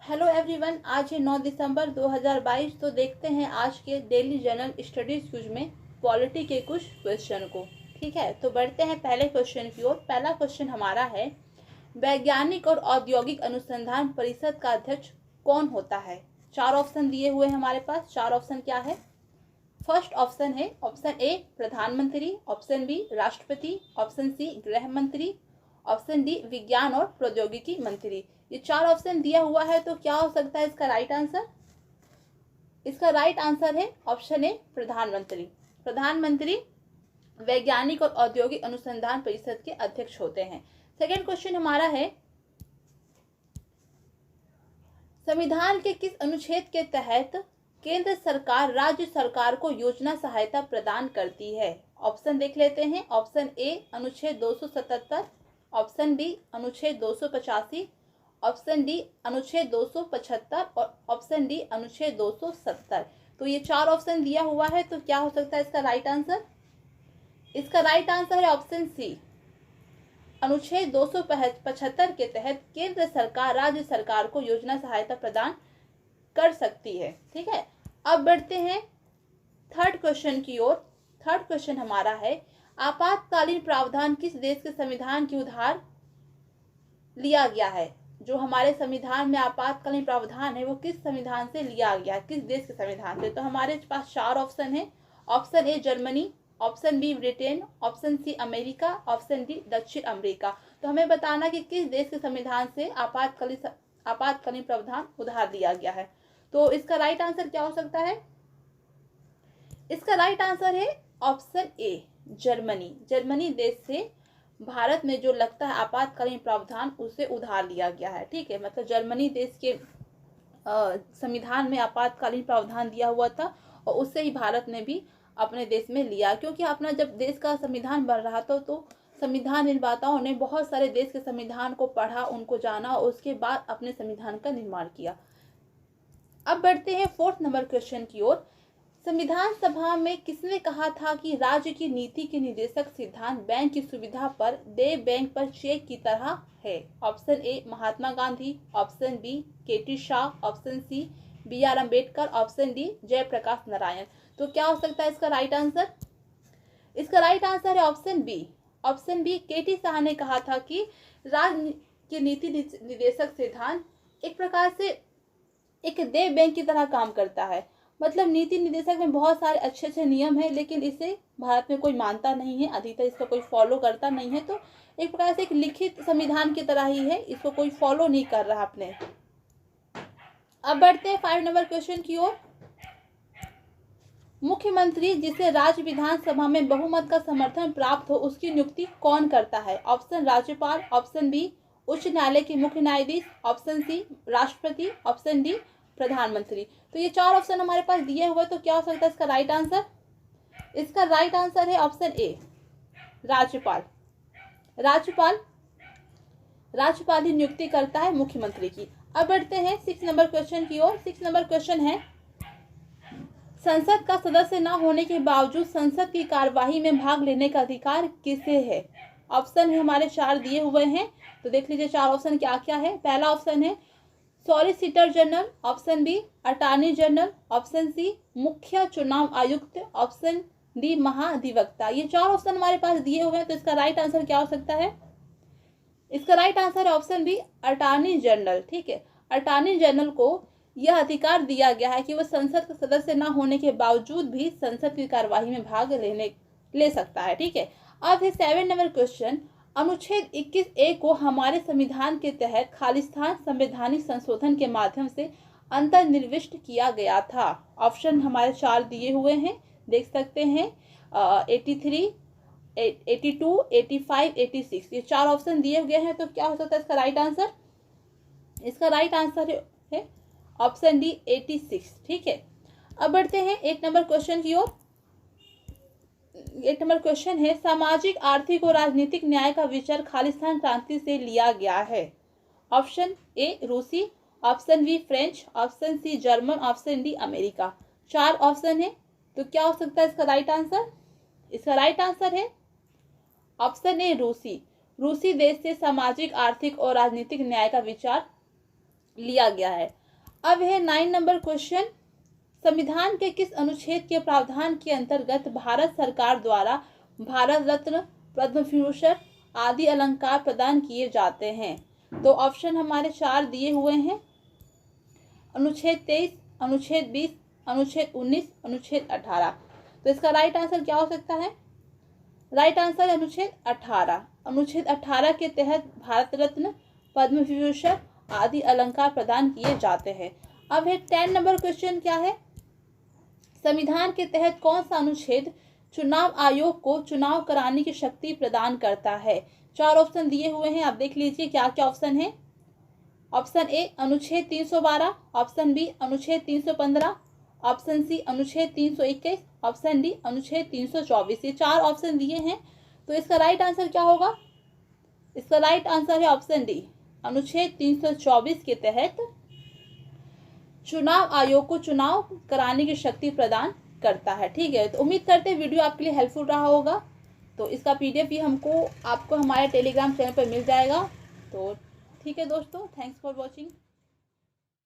Hello everyone, आज है 9 दिसंबर 2022। तो देखते हैं आज के डेली जनरल स्टडीज क्विज में पॉलिटी के कुछ क्वेश्चन को। ठीक है, तो बढ़ते हैं पहले क्वेश्चन की ओर। पहला क्वेश्चन हमारा है, वैज्ञानिक और औद्योगिक अनुसंधान परिषद का अध्यक्ष कौन होता है? चार ऑप्शन दिए हुए हैं हमारे पास। चार ऑप्शन क्या है? फर्स्ट ऑप्शन है ऑप्शन ए प्रधानमंत्री, ऑप्शन बी राष्ट्रपति, ऑप्शन सी गृह मंत्री, ऑप्शन डी विज्ञान और प्रौद्योगिकी मंत्री। ये चार ऑप्शन दिया हुआ है, तो क्या हो सकता है इसका राइट आंसर? इसका राइट आंसर है ऑप्शन ए प्रधानमंत्री। प्रधानमंत्री वैज्ञानिक और औद्योगिक अनुसंधान परिषद के अध्यक्ष होते हैं। सेकेंड क्वेश्चन हमारा है, संविधान के किस अनुच्छेद के तहत केंद्र सरकार राज्य सरकार को योजना सहायता प्रदान करती है? ऑप्शन देख लेते हैं। ऑप्शन ए अनुच्छेद 277, ऑप्शन बी अनुच्छेद 285, ऑप्शन डी अनुच्छेद 275 और ऑप्शन डी अनुच्छेद 270। तो ये चार ऑप्शन दिया हुआ है, तो क्या हो सकता है इसका राइट आंसर? इसका राइट आंसर है ऑप्शन सी, अनुच्छेद 275 के तहत केंद्र सरकार राज्य सरकार को योजना सहायता प्रदान कर सकती है। ठीक है, अब बढ़ते हैं थर्ड क्वेश्चन की ओर। थर्ड क्वेश्चन हमारा है, आपातकालीन प्रावधान किस देश के संविधान की उधार लिया गया है? जो हमारे संविधान में आपातकालीन प्रावधान है वो किस संविधान से लिया गया है, किस देश के संविधान से? तो हमारे पास चार ऑप्शन है। Option A Germany, option B Britain, option C America, option D दक्षिण अमेरिका। तो हमें बताना कि किस देश के संविधान से आपातकालीन प्रावधान उधार लिया गया है। तो इसका राइट आंसर क्या हो सकता है? इसका राइट आंसर है ऑप्शन ए जर्मनी। जर्मनी देश से भारत में जो लगता है आपातकालीन प्रावधान उसे उधार लिया गया है। ठीक है, मतलब जर्मनी देश के संविधान में आपातकालीन प्रावधान दिया हुआ था और उससे ही भारत ने भी अपने देश में लिया, क्योंकि अपना जब देश का संविधान बन रहा था तो संविधान निर्माताओं ने बहुत सारे देश के संविधान को पढ़ा, उनको जाना और उसके बाद अपने संविधान का निर्माण किया। अब बढ़ते हैं फोर्थ नंबर क्वेश्चन की ओर। संविधान सभा में किसने कहा था कि राज्य की नीति के निर्देशक सिद्धांत बैंक की सुविधा पर दे बैंक पर चेक की तरह है? Option A Mahatma Gandhi, option B KT Shah, option C B R Ambedkar, option D Jayaprakash Narayan. तो क्या हो सकता है इसका राइट आंसर? इसका राइट आंसर है option B. Option B KT Shah ने कहा था कि राज्य की नीति निर्देशक सिद्धांत एक प्रकार से एक देय बैंक की तरह काम करता है। मतलब नीति निर्देशक में बहुत सारे अच्छे अच्छे नियम है, लेकिन इसे भारत में कोई मानता नहीं है, अधिकतर इसका कोई फॉलो करता नहीं है। तो एक प्रकार से एक लिखित संविधान की तरह ही है, इसको कोई फॉलो नहीं कर रहा अपने। अब बढ़ते हैं 5 नंबर क्वेश्चन की ओर। मुख्यमंत्री जिसे राज्य विधानसभा में बहुमत का समर्थन प्राप्त हो उसकी नियुक्ति कौन करता है? ऑप्शन राज्यपाल, ऑप्शन बी उच्च न्यायालय के मुख्य न्यायाधीश, ऑप्शन सी राष्ट्रपति, ऑप्शन डी प्रधानमंत्री। तो ये चार ऑप्शन हमारे पास दिए हुए, तो क्या हो सकता है इसका राइट आंसर? इसका राइट आंसर है ऑप्शन ए राज्यपाल। राज्यपाल ही नियुक्ति करता है मुख्यमंत्री की। अब बढ़ते हैं 6 नंबर क्वेश्चन की ओर। 6 नंबर क्वेश्चन है, संसद का सदस्य न होने के बावजूद संसद की कार्यवाही में भाग लेने का अधिकार किसे है? ऑप्शन है हमारे चार दिए हुए हैं, तो देख लीजिए चार ऑप्शन क्या क्या है। पहला ऑप्शन है solicitor general, option B attorney general, option C मुख्य चुनाव आयुक्त, ऑप्शन डी महाधिवक्ता। ये चार ऑप्शन हमारे पास दिए हुए हैं, तो इसका राइट आंसर क्या हो सकता है? इसका राइट आंसर है ऑप्शन बी अटॉर्नी जनरल। ठीक है, अटॉर्नी जनरल को यह अधिकार दिया गया है कि वह संसद का सदस्य न होने के बावजूद भी संसद की कार्यवाही में भाग ले सकता है। ठीक है, अब है 7 नंबर क्वेश्चन। अनुच्छेद 21A को हमारे संविधान के तहत खालिस्तान संवैधानिक संशोधन के माध्यम से अंतर्निविष्ट किया गया था। ऑप्शन हमारे चार दिए हुए हैं, देख सकते हैं 83, 82, 85, 86। ये चार ऑप्शन दिए गए हैं, तो क्या हो सकता है इसका राइट आंसर? इसका राइट आंसर है ऑप्शन डी 86। ठीक है, अब बढ़ते हैं 8 नंबर क्वेश्चन की ओर। 8 नंबर क्वेश्चन है, सामाजिक आर्थिक और राजनीतिक न्याय का विचार खालिस्तान क्रांति से लिया गया है। ऑप्शन ए रूसी, option B French, option C German, option D America. चार ऑप्शन है, तो क्या हो सकता है इसका राइट आंसर? इसका राइट आंसर है ऑप्शन ए रूसी। रूसी देश से सामाजिक आर्थिक और राजनीतिक न्याय का विचार लिया गया है। अब है 9 नंबर क्वेश्चन, संविधान के किस अनुच्छेद के प्रावधान के अंतर्गत भारत सरकार द्वारा भारत रत्न, पद्म विभूषण आदि अलंकार प्रदान किए जाते हैं? तो ऑप्शन हमारे 4 दिए हुए हैं, अनुच्छेद 23, अनुच्छेद 20, अनुच्छेद 19, अनुच्छेद 18। तो इसका राइट आंसर क्या हो सकता है? राइट आंसर अनुच्छेद 18। अनुच्छेद 18 के तहत भारत रत्न, पद्म विभूषण आदि अलंकार प्रदान किए जाते हैं। अब है 10 नंबर क्वेश्चन, क्या है? संविधान के तहत कौन सा अनुच्छेद चुनाव आयोग को चुनाव कराने की शक्ति प्रदान करता है? 4 ऑप्शन दिए हुए हैं, आप देख लीजिए क्या क्या ऑप्शन है। ऑप्शन ए अनुच्छेद 312, ऑप्शन बी अनुच्छेद 315, ऑप्शन सी अनुच्छेद 321, ऑप्शन डी अनुच्छेद 324। ये 4 ऑप्शन दिए हैं, तो इसका राइट आंसर क्या होगा? इसका राइट आंसर है ऑप्शन डी, अनुच्छेद 324 के तहत चुनाव आयोग को चुनाव कराने की शक्ति प्रदान करता है। ठीक है, तो उम्मीद करते हैं वीडियो आपके लिए हेल्पफुल रहा होगा। तो इसका PDF भी आपको हमारे टेलीग्राम चैनल पर मिल जाएगा। तो ठीक है दोस्तों, थैंक्स फॉर वॉचिंग।